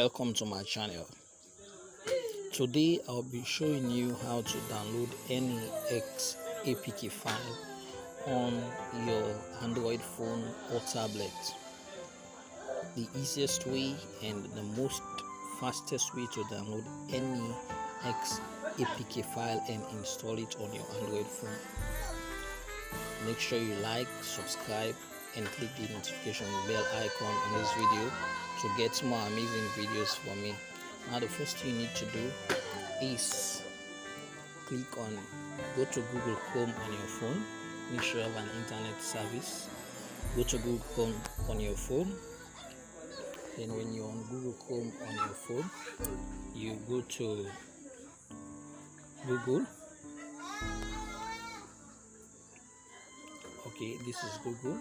Welcome to my channel. Today I'll be showing you how to download any Xapk file on your Android phone or tablet. The easiest way and the most fastest way to download any Xapk file and install it on your Android phone. Make sure you like, subscribe, and click the notification bell icon on this video to get more amazing videos from me. Now the first thing you need to do is go to Google Chrome on your phone. Make sure you have an internet service. Go to Google Chrome on your phone. Then when you're on Google Chrome on your phone, you go to Google. Okay, this is Google.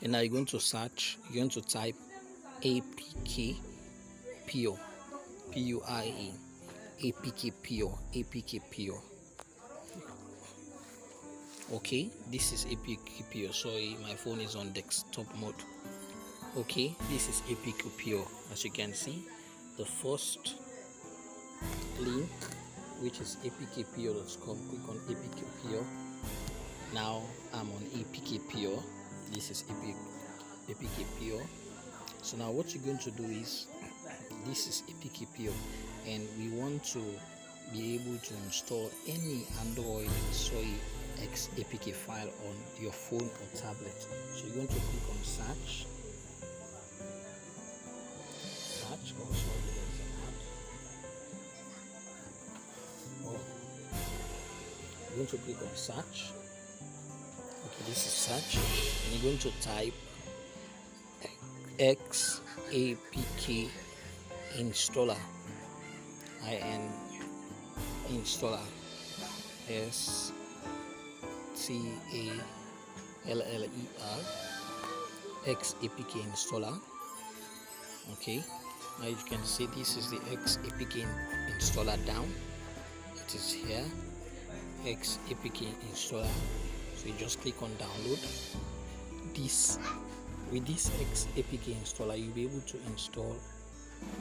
And now you're going to search, you're going to type APK Pure, P-U-R-E, APK Pure, APK Pure. Okay, this is APK Pure. Sorry, my phone is on desktop mode. Okay, this is APK Pure. As you can see, the first link, which is apkpure.com, click on APK Pure. Now I'm on APK Pure. This is APK Pure. So now what you're going to do is, this is APK Pure, and we want to be able to install any Android Xapk file on your phone or tablet. So you're going to click on search. You're going to click on search. Okay, this is search, and you're going to type Xapk installer, installer, STALLER, Xapk installer. Okay, now you can see this is the Xapk installer down. It is here, Xapk installer. So you just click on download. With this Xapk installer, you'll be able to install.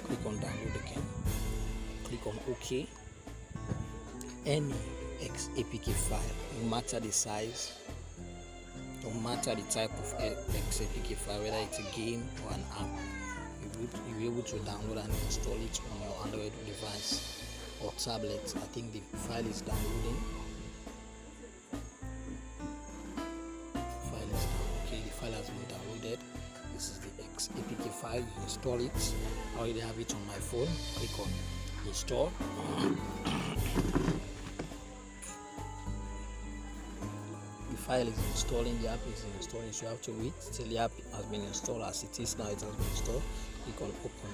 Click on download again. Click on OK. Any Xapk file, no matter the size, no matter the type of Xapk file, whether it's a game or an app, you'll be able to download and install it on your Android device or tablet. I think the file is downloading. The file has been downloaded. This is the Xapk file. You install it. I already have it on my phone. Click on install. The file is installing. The app is installing, so you have to wait till the app has been installed. As it is now, it has been installed. Click on open.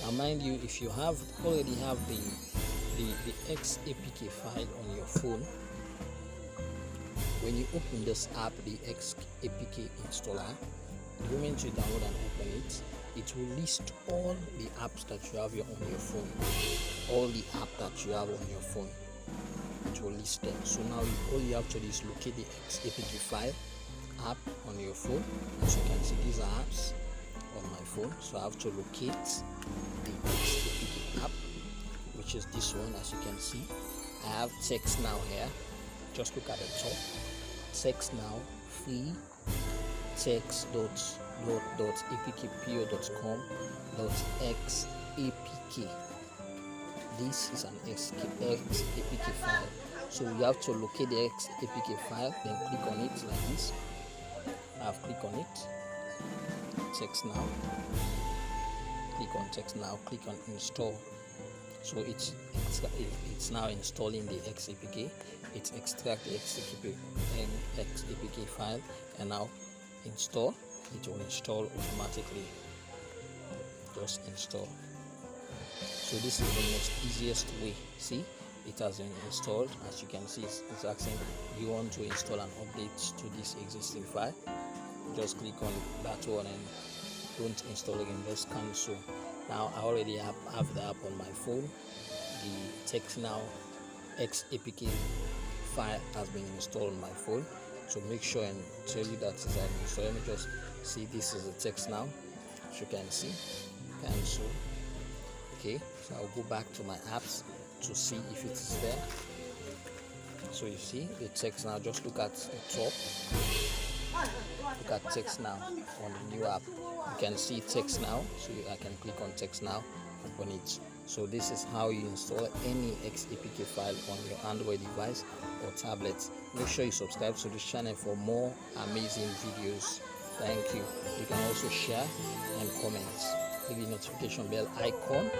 Now mind you, if you already have the Xapk file on your phone, when you open this app, the Xapk installer, the moment you download and open it, it will list all the apps that you have on your phone. All the apps that you have on your phone, it will list them. So now all you have to do is locate the Xapk file app on your phone. As you can see, these are apps on my phone. So I have to locate the Xapk app, which is this one. As you can see, I have text now here. Just look at the top. Text now, free text.apkpure.com.xapk. This is an Xapk file. So you have to locate the Xapk file, then click on it like this. I have clicked on it. Text now. Click on text now. Click on install. So it's now installing the Xapk. It extract the Xapk file and now install. It will install automatically. Just install. So this is the most easiest way. See, it has been installed. As you can see, it's asking, do you want to install an update to this existing file? Just click on that one and don't install again. Just cancel. Now I already have the app on my phone. The text now Xapk file has been installed on my phone. So make sure and tell you that it's installed. Let me just see, this is the text now. As you can see, cancel. Okay, so I'll go back to my apps to see if it is there. So you see the text now. Just look at the top. Look at text now on the new app. You can see text now, so I can click on text now, open it. So this is how you install any Xapk file on your Android device or tablet. Make sure you subscribe to this channel for more amazing videos. Thank you. You can also share and comment. Hit the notification bell icon